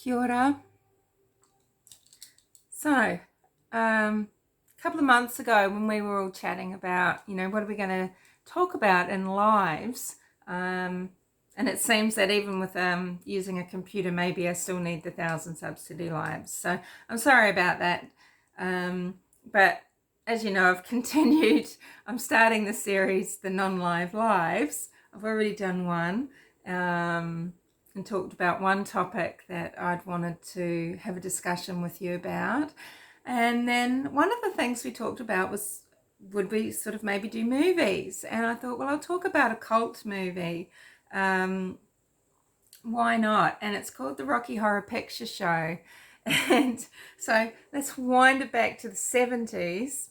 Kia ora. So, a couple of months ago when we were all chatting about, what are we going to talk about in lives, and it seems that even with using a computer, maybe I still need the 1,000 subsidy lives. So I'm sorry about that. But as you know, I've continued. I'm starting the series, the non-live lives. I've already done one. And talked about one topic that I'd wanted to have a discussion with you about. And then one of the things we talked about was, would we sort of maybe do movies? And I thought, well, I'll talk about a cult movie. Why not? And it's called the Rocky Horror Picture Show. And so let's wind it back to the 70s,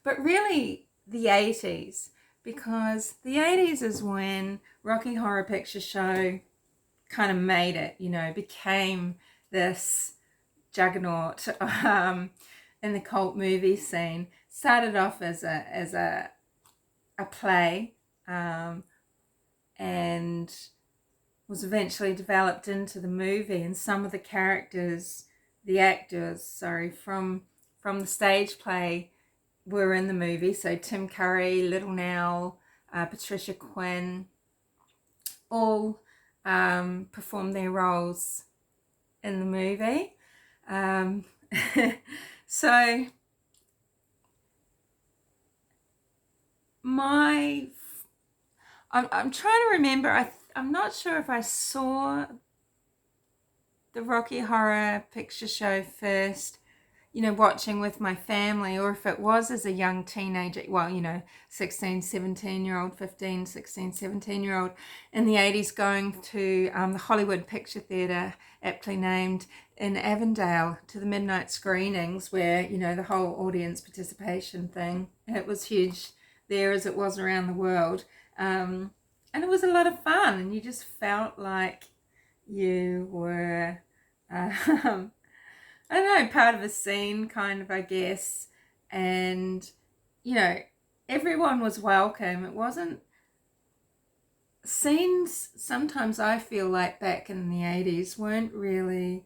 but really the 80s, because the 80s is when Rocky Horror Picture Show kind of made it, became this juggernaut in the cult movie scene. Started off as a play, and was eventually developed into the movie. And some of the actors, from the stage play were in the movie. So Tim Curry, Little Nell, Patricia Quinn, all performed their roles in the movie. So I'm trying to remember. I'm not sure if I saw the Rocky Horror Picture Show first, watching with my family, or if it was as a young teenager, 16, 17-year-old, 15, 16, 17-year-old in the 80s, going to the Hollywood Picture Theatre, aptly named, in Avondale, to the midnight screenings where, the whole audience participation thing, it was huge there as it was around the world. And it was a lot of fun, and you just felt like you were... I don't know, part of a scene, kind of, I guess. And, everyone was welcome. It wasn't... Scenes, sometimes I feel like back in the 80s, weren't really...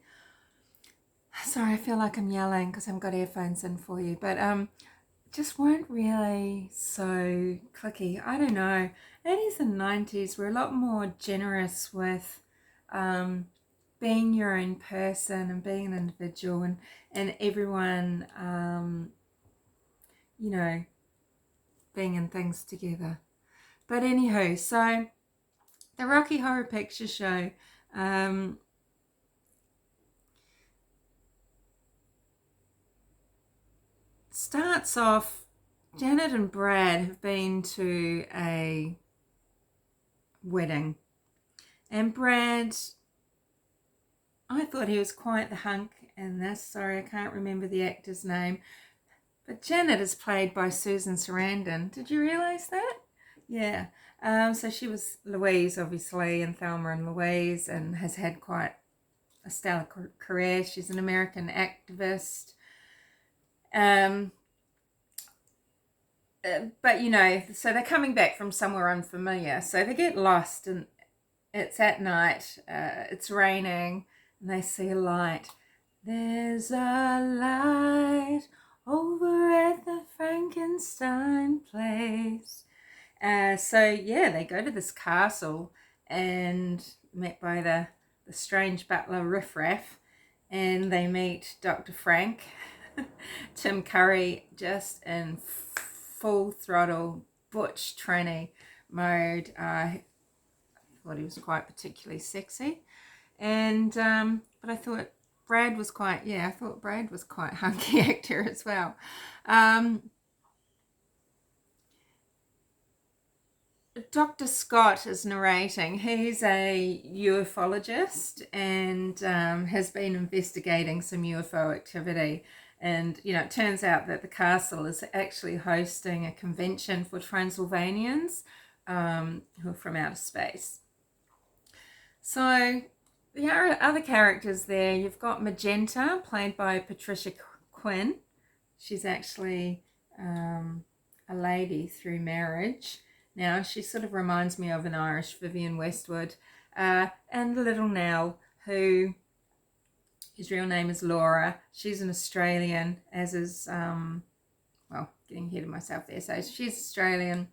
Sorry, I feel like I'm yelling because I've got earphones in for you. But just weren't really so clicky. I don't know. 80s and 90s were a lot more generous with... being your own person and being an individual, and everyone, being in things together. But anywho, so the Rocky Horror Picture Show, starts off, Janet and Brad have been to a wedding, and Brad... I thought he was quite the hunk in this. Sorry, I can't remember the actor's name. But Janet is played by Susan Sarandon. Did you realise that? Yeah. So she was Louise, obviously, in Thelma and Louise, and has had quite a stellar career. She's an American activist. But, so they're coming back from somewhere unfamiliar. So they get lost, and it's at night. It's raining. And they see a light. There's a light over at the Frankenstein place. They go to this castle and met by the strange butler Riff Raff, and they meet Dr. Frank, Tim Curry, just in full throttle butch tranny mode. I thought he was quite particularly sexy. And but I thought Brad was quite hunky actor as well. Dr. Scott is narrating. He's a ufologist and has been investigating some UFO activity. And, it turns out that the castle is actually hosting a convention for Transylvanians who are from outer space. So... the other characters there, you've got Magenta, played by Patricia Quinn. She's actually a lady through marriage. Now, she sort of reminds me of an Irish Vivienne Westwood. And Little Nell, who His real name is Laura. She's an Australian, as is, well, getting ahead of myself there. So she's Australian.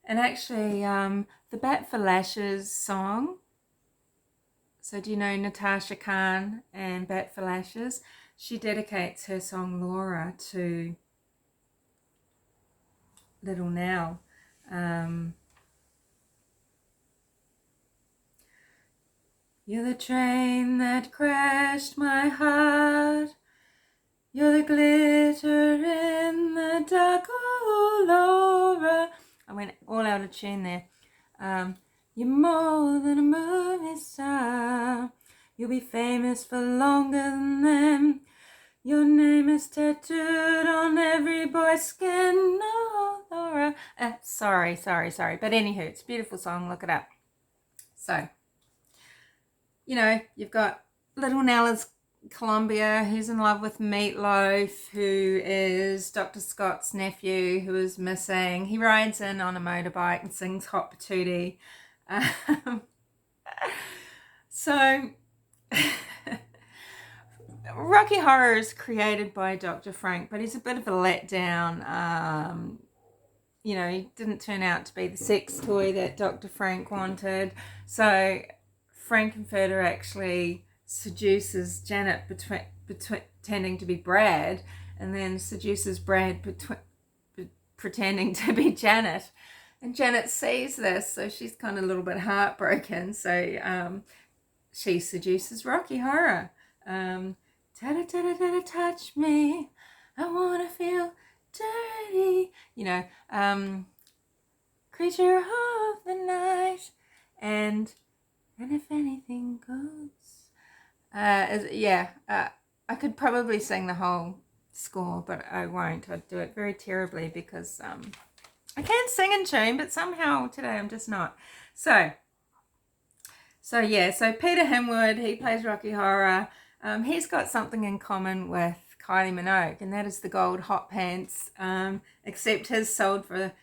And actually, the Bat for Lashes song. So do you know Natasha Khan and Bat for Lashes? She dedicates her song Laura to Little Nell. You're the train that crashed my heart. You're the glitter in the dark, oh Laura. I went all out of tune there. You're more than a movie star. You'll be famous for longer than them. Your name is tattooed on every boy's skin, oh Laura. Sorry. But anywho, it's a beautiful song. Look it up. So, you know, you've got Little Nell is Columbia, who's in love with Meatloaf, who is Dr. Scott's nephew, who is missing. He rides in on a motorbike and sings Hot Patootie. So, Rocky Horror is created by Dr. Frank, but he's a bit of a letdown. You know, he didn't turn out to be the sex toy that Dr. Frank wanted. So Frankenfurter actually seduces Janet pretending to be Brad, and then seduces Brad pretending to be Janet. And Janet sees this, so she's kind of a little bit heartbroken. So she seduces Rocky Horror. Ta-da-ta-da-ta-da, touch me, I want to feel dirty. You know, creature of the night, and if anything goes. I could probably sing the whole score, but I won't. I'd do it very terribly because I can sing in tune, but somehow today I'm just not. So Peter Himwood, he plays Rocky Horror. He's got something in common with Kylie Minogue, and that is the gold hot pants, except his sold for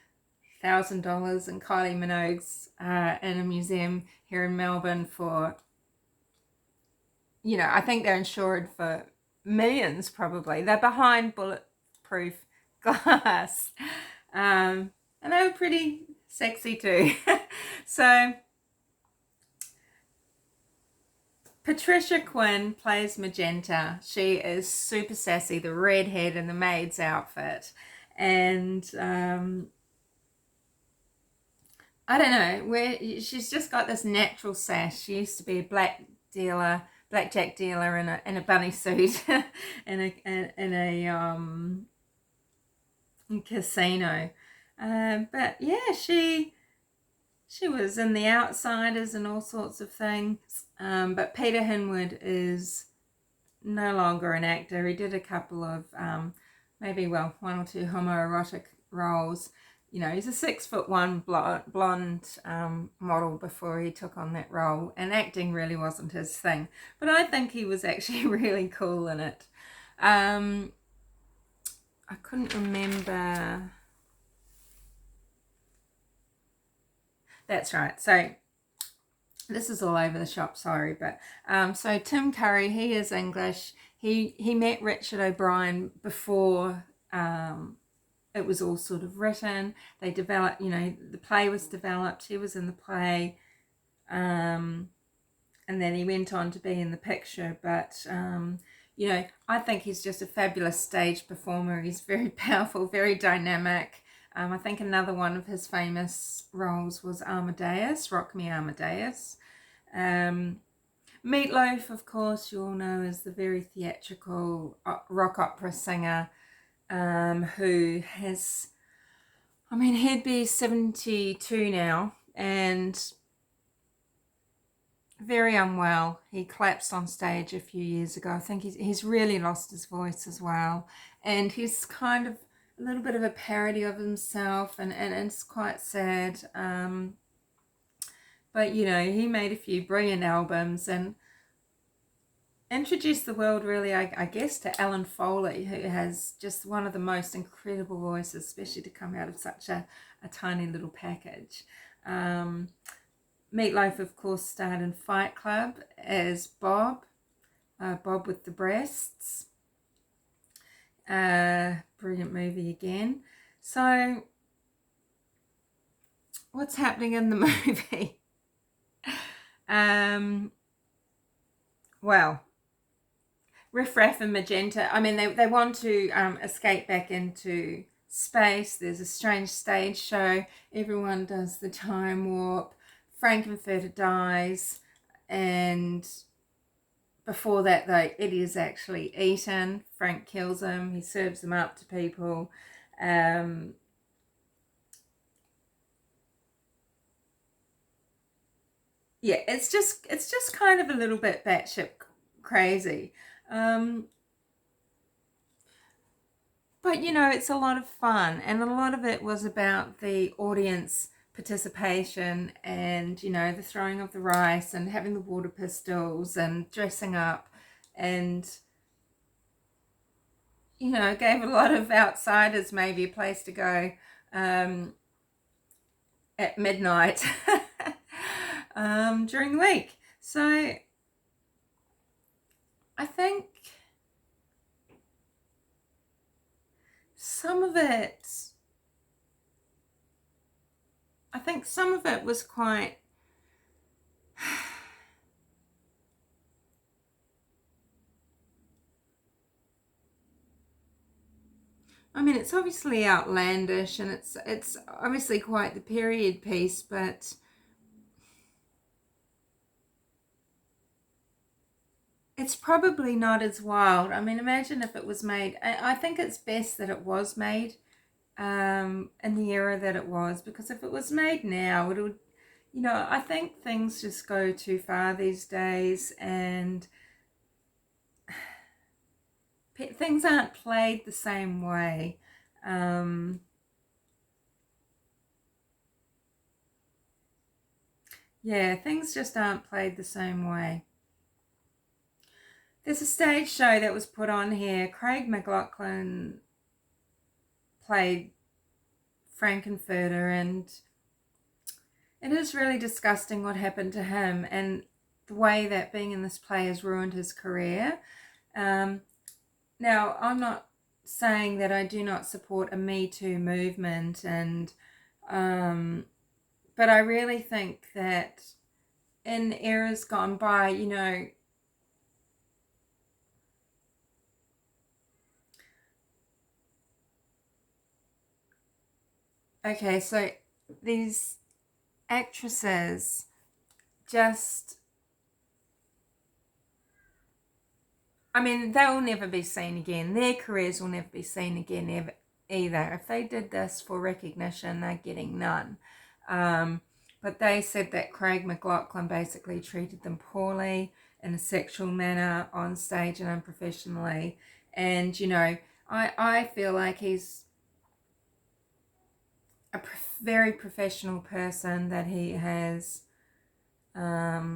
$1,000 and Kylie Minogue's in a museum here in Melbourne for, you know, I think they're insured for millions probably. They're behind bulletproof glass. And they were pretty sexy too. So Patricia Quinn plays Magenta. She is super sassy, the redhead in the maid's outfit. And I don't know, she's just got this natural sass. She used to be a blackjack dealer in a bunny suit in a casino. But yeah, she was in The Outsiders and all sorts of things. But Peter Hinwood is no longer an actor. He did a couple of maybe one or two homoerotic roles. You know, he's a 6'1" blonde model before he took on that role, and acting really wasn't his thing. But I think he was actually really cool in it. I couldn't remember. That's right. So this is all over the shop, sorry, but so Tim Curry, he is English. He met Richard O'Brien before it was all sort of written. They developed, you know, the play was developed. He was in the play, and then he went on to be in the picture. But you know, I think he's just a fabulous stage performer. He's very powerful, very dynamic. I think another one of his famous roles was Amadeus, Rock Me Amadeus. Meatloaf, of course, you all know, is the very theatrical rock opera singer who has, I mean, he'd be 72 now and very unwell. He collapsed on stage a few years ago. I think he's really lost his voice as well. And he's kind of a little bit of a parody of himself, and it's quite sad. But, you know, he made a few brilliant albums and introduced the world really, I guess, to Alan Foley, who has just one of the most incredible voices, especially to come out of such a tiny little package. Meatloaf, of course, starred in Fight Club as Bob. Bob with the Breasts. Brilliant movie again. So what's happening in the movie? Well, Riff Raff and Magenta, I mean, they want to escape back into space. There's a strange stage show. Everyone does the time warp. Frankenfurter dies, and before that, though, Eddie is actually eaten. Frank kills him. He serves them up to people. Yeah, it's just kind of a little bit batshit crazy. But you know, it's a lot of fun, and a lot of it was about the audience participation, and you know, the throwing of the rice and having the water pistols and dressing up, and you know, gave a lot of outsiders maybe a place to go at midnight during the week. So I think some of it was quite I mean, it's obviously outlandish, and it's obviously quite the period piece, but it's probably not as wild. I mean, imagine if it was made. I think it's best that it was made in the era that it was, because if it was made now, it would, you know, I think things just go too far these days, and things aren't played the same way. Yeah, things just aren't played the same way. There's a stage show that was put on here. Craig McLauchlan played Frankenfurter, and it is really disgusting what happened to him, and the way that being in this play has ruined his career. Now, I'm not saying that I do not support a Me Too movement, and but I really think that in eras gone by, you know, okay, so these actresses just, I mean, they will never be seen again. Their careers will never be seen again ever, either. If they did this for recognition, they're getting none. But they said that Craig McLauchlan basically treated them poorly in a sexual manner on stage and unprofessionally. And, you know, I feel like he's a very professional person, that he has, I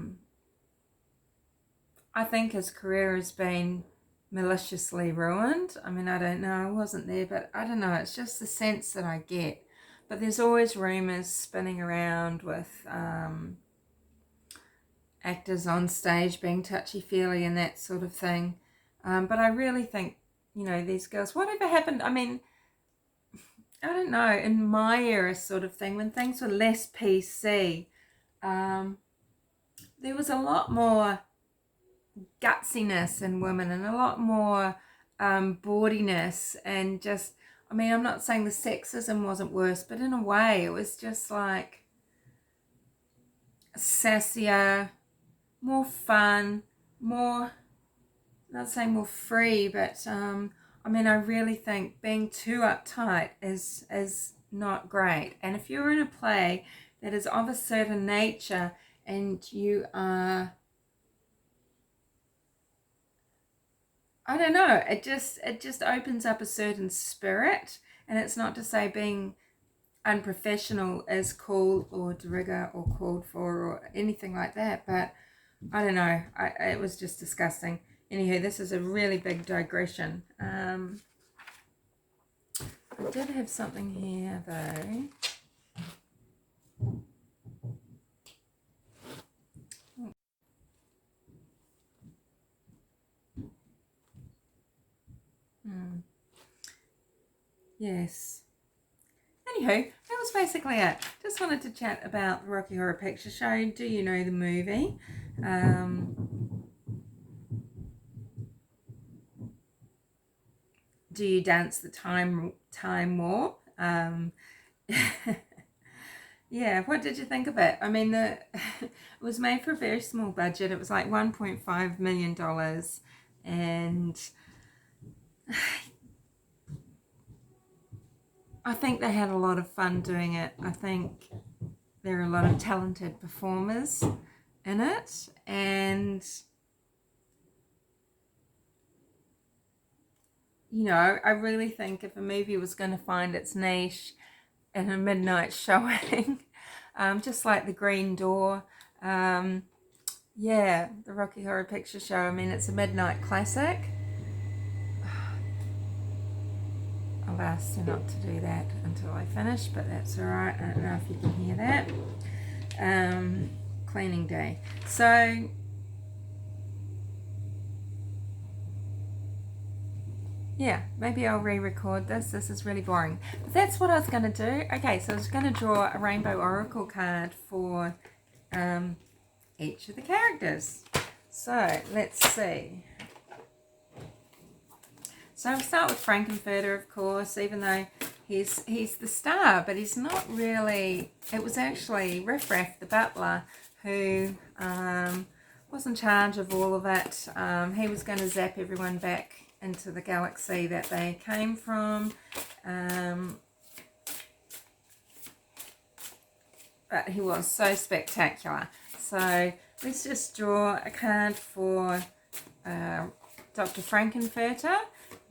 think his career has been maliciously ruined. I mean, I don't know, I wasn't there, but I don't know, it's just the sense that I get. But there's always rumours spinning around with actors on stage being touchy-feely and that sort of thing. But I really think, you know, these girls, whatever happened, I mean, I don't know, in my era sort of thing, when things were less PC, there was a lot more gutsiness in women, and a lot more bawdiness, and just, I mean, I'm not saying the sexism wasn't worse, but in a way it was just like sassier, more fun, more, not saying more free, but I mean, I really think being too uptight is not great. And if you're in a play that is of a certain nature, and you are, I don't know, it just opens up a certain spirit. And it's not to say being unprofessional is cool or de rigueur or called for or anything like that, but I don't know, it was just disgusting. Anywho, this is a really big digression. I did have something here though. yes. Anywho, that was basically it. Just wanted to chat about the Rocky Horror Picture Show. Do you know the movie? Do you dance the time warp? Yeah, what did you think of it? I mean, it was made for a very small budget. It was like $1.5 million, and I think they had a lot of fun doing it. I think there are a lot of talented performers in it, and you know, I really think if a movie was going to find its niche in a midnight showing, just like The Green Door, yeah, the Rocky Horror Picture Show, I mean, it's a midnight classic. I'll ask you not to do that until I finish, but that's alright. I don't know if you can hear that. Cleaning day. So, yeah, maybe I'll re-record this. This is really boring. But that's what I was going to do. Okay, so I was going to draw a rainbow oracle card for each of the characters. So, let's see. So I'll start with Frankenfurter, of course, even though he's the star, but he's not really. It was actually Riff Raff, the butler, who was in charge of all of it. He was going to zap everyone back into the galaxy that they came from. But he was so spectacular. So let's just draw a card for Dr. Frankenfurter,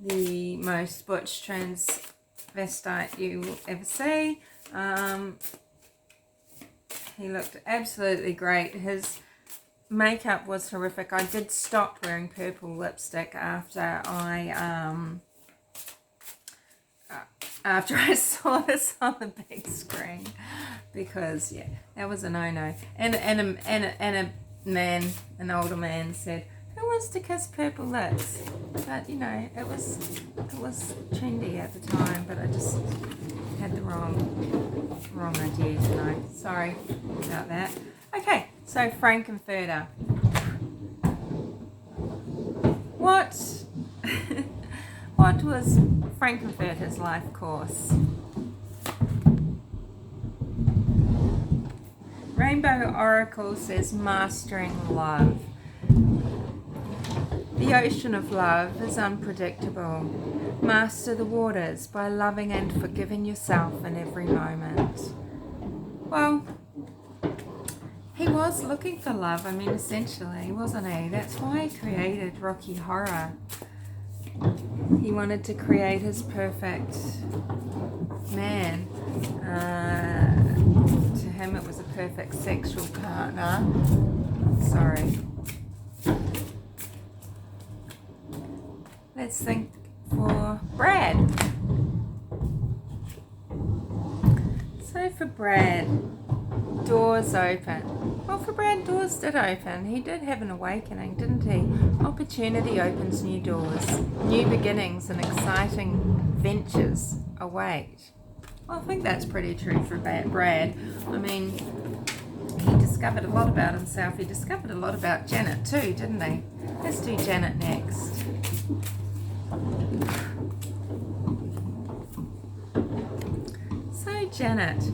the most butch transvestite you will ever see. He looked absolutely great. His makeup was horrific. I did stop wearing purple lipstick after I saw this on the big screen, because yeah, that was a no-no. And an older man said, "Who wants to kiss purple lips?" But you know, it was trendy at the time, but I just had the wrong idea tonight. Sorry about that. Okay, so Frankenfurter. What was Frankenfurter's life course? Rainbow Oracle says mastering love. The ocean of love is unpredictable. Master the waters by loving and forgiving yourself in every moment. Well, he was looking for love, I mean, essentially, wasn't he? That's why he created Rocky Horror. He wanted to create his perfect man. To him, it was a perfect sexual partner. Sorry. Let's think for Brad. So for Brad, doors open. Well, for Brad, doors did open. He did have an awakening, didn't he? Opportunity opens new doors. New beginnings and exciting ventures await. Well, I think that's pretty true for Brad. I mean, he discovered a lot about himself. He discovered a lot about Janet too, didn't he? Let's do Janet next. So Janet,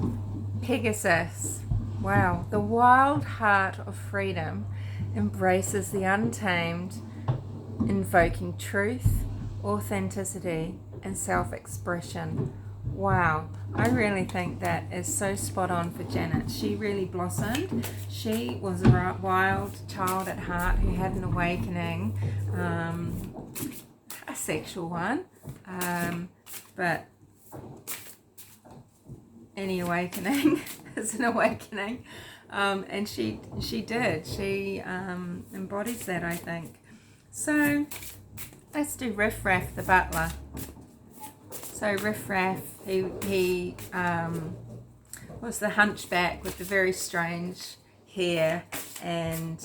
Pegasus. Wow, the wild heart of freedom embraces the untamed, invoking truth, authenticity, and self-expression. Wow, I really think that is so spot on for Janet. She really blossomed. She was a wild child at heart who had an awakening, a sexual one, but any awakening is an awakening, and she did. She embodies that, I think. So let's do Riff Raff, the butler. So Riff Raff, he was the hunchback with the very strange hair, and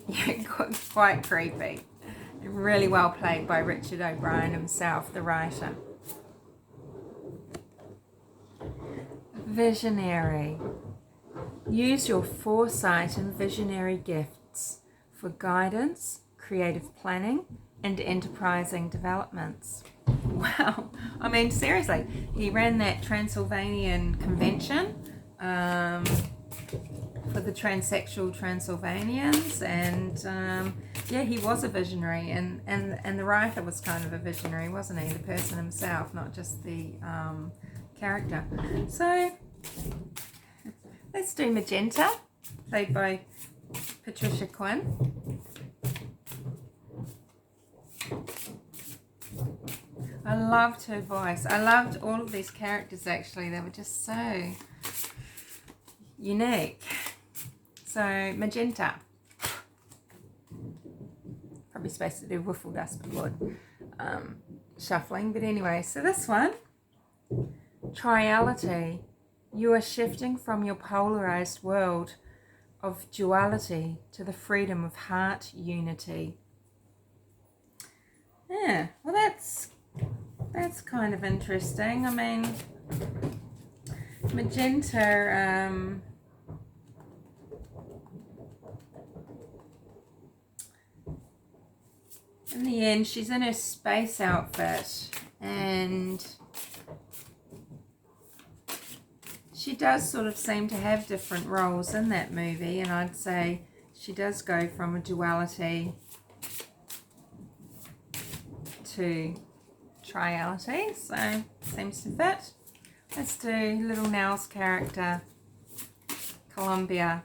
yeah, quite creepy. Really well played by Richard O'Brien himself, the writer. Visionary. Use your foresight and visionary gifts for guidance, creative planning, and enterprising developments. Wow, I mean, seriously, he ran that Transylvanian convention for the transsexual Transylvanians, and yeah, he was a visionary, and the writer was kind of a visionary, wasn't he? The person himself, not just the character. So let's do Magenta, played by Patricia Quinn. I loved her voice. I loved all of these characters, actually. They were just so unique. So, Magenta. Probably supposed to do Wiffle Dust before shuffling. But anyway, so this one, Triality. You are shifting from your polarized world of duality to the freedom of heart unity. Yeah, well, that's kind of interesting. I mean, Magenta, in the end, she's in her space outfit, and she does sort of seem to have different roles in that movie, and I'd say she does go from a duality to triality, so seems to fit. Let's do Little Nell's character, Columbia,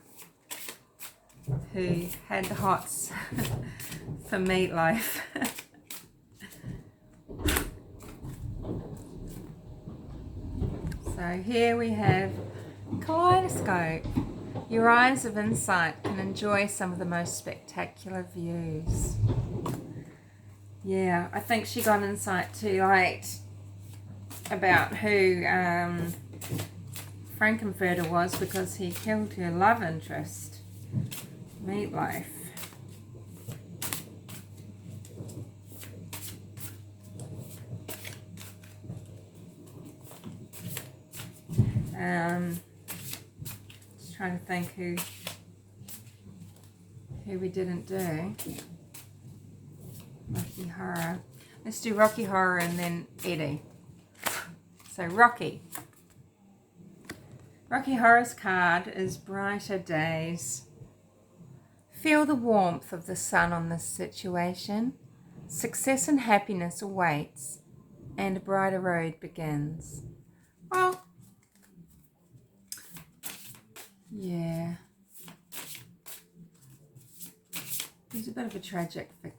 who had the hots for Meatloaf. So here we have Kaleidoscope. Your eyes of insight can enjoy some of the most spectacular views. Yeah, I think she got insight too late about who Frankenfurter was, because he killed her love interest, Meatloaf. Just trying to think who we didn't do. Rocky Horror. Let's do Rocky Horror and then Eddie. So Rocky. Rocky Horror's card is Brighter Days. Feel the warmth of the sun on this situation. Success and happiness awaits, and a brighter road begins. Well, yeah. He's a bit of a tragic figure,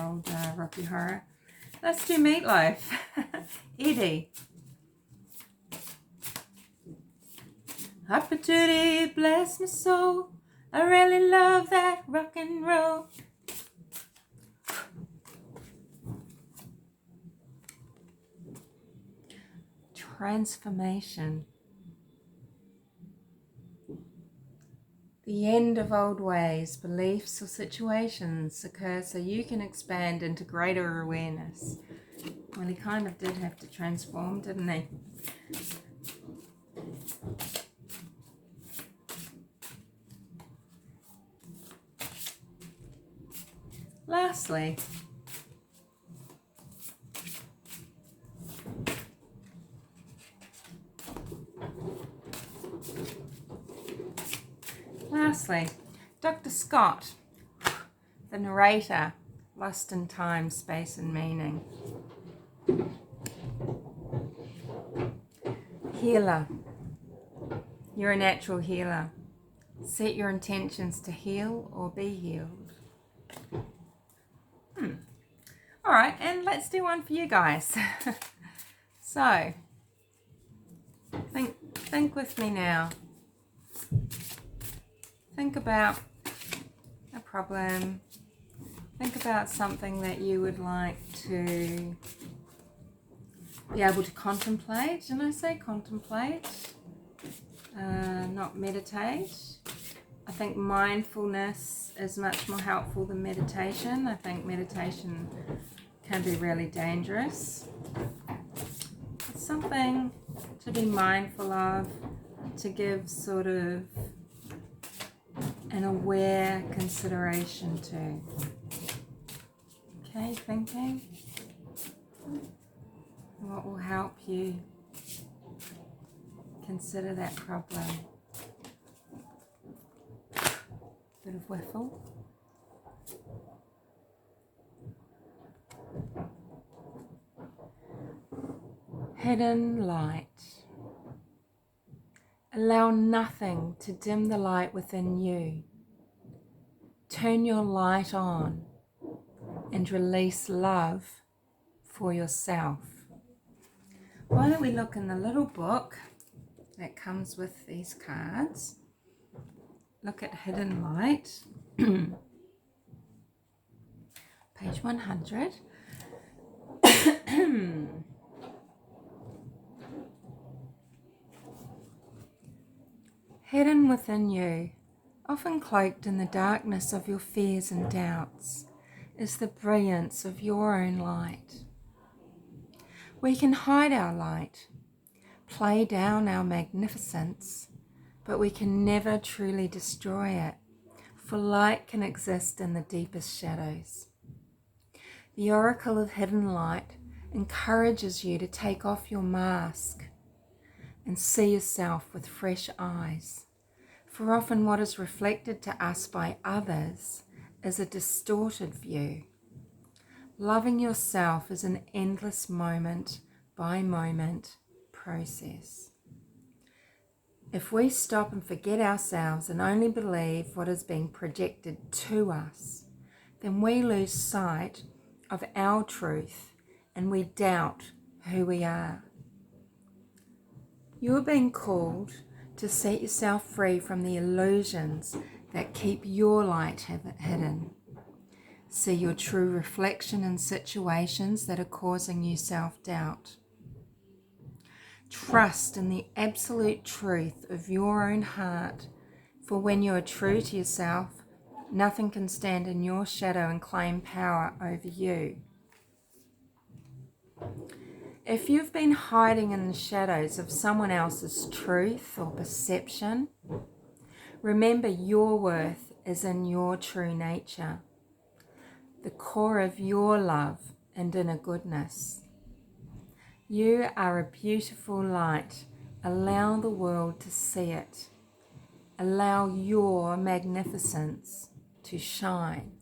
old Rocky Horror. Let's do Meatloaf. Eddie. Opportunity, bless my soul. I really love that rock and roll. Transformation. The end of old ways, beliefs, or situations occur so you can expand into greater awareness. Well, he kind of did have to transform, didn't he? Lastly, Dr. Scott, the narrator, lost in time, space, and meaning. Healer. You're a natural healer. Set your intentions to heal or be healed. All right, and let's do one for you guys. So, think with me now. Think about a problem. Think about something that you would like to be able to contemplate. And I say contemplate, not meditate. I think mindfulness is much more helpful than meditation. I think meditation can be really dangerous. It's something to be mindful of, to give sort of an aware consideration to. Okay, thinking. What will help you consider that problem? Bit of whiffle. Hidden light. Allow nothing to dim the light within you. Turn your light on and release love for yourself. Why don't we look in the little book that comes with these cards? Look at Hidden Light, page 100. Hidden within you, often cloaked in the darkness of your fears and doubts, is the brilliance of your own light. We can hide our light, play down our magnificence, but we can never truly destroy it, for light can exist in the deepest shadows. The oracle of hidden light encourages you to take off your mask and see yourself with fresh eyes, for often what is reflected to us by others is a distorted view. Loving yourself is an endless moment by moment process. If we stop and forget ourselves and only believe what is being projected to us, then we lose sight of our truth and we doubt who we are. You are being called to set yourself free from the illusions that keep your light hidden. See your true reflection in situations that are causing you self-doubt. Trust in the absolute truth of your own heart, for when you are true to yourself, nothing can stand in your shadow and claim power over you. If you've been hiding in the shadows of someone else's truth or perception, remember your worth is in your true nature, the core of your love and inner goodness. You are a beautiful light. Allow the world to see it. Allow your magnificence to shine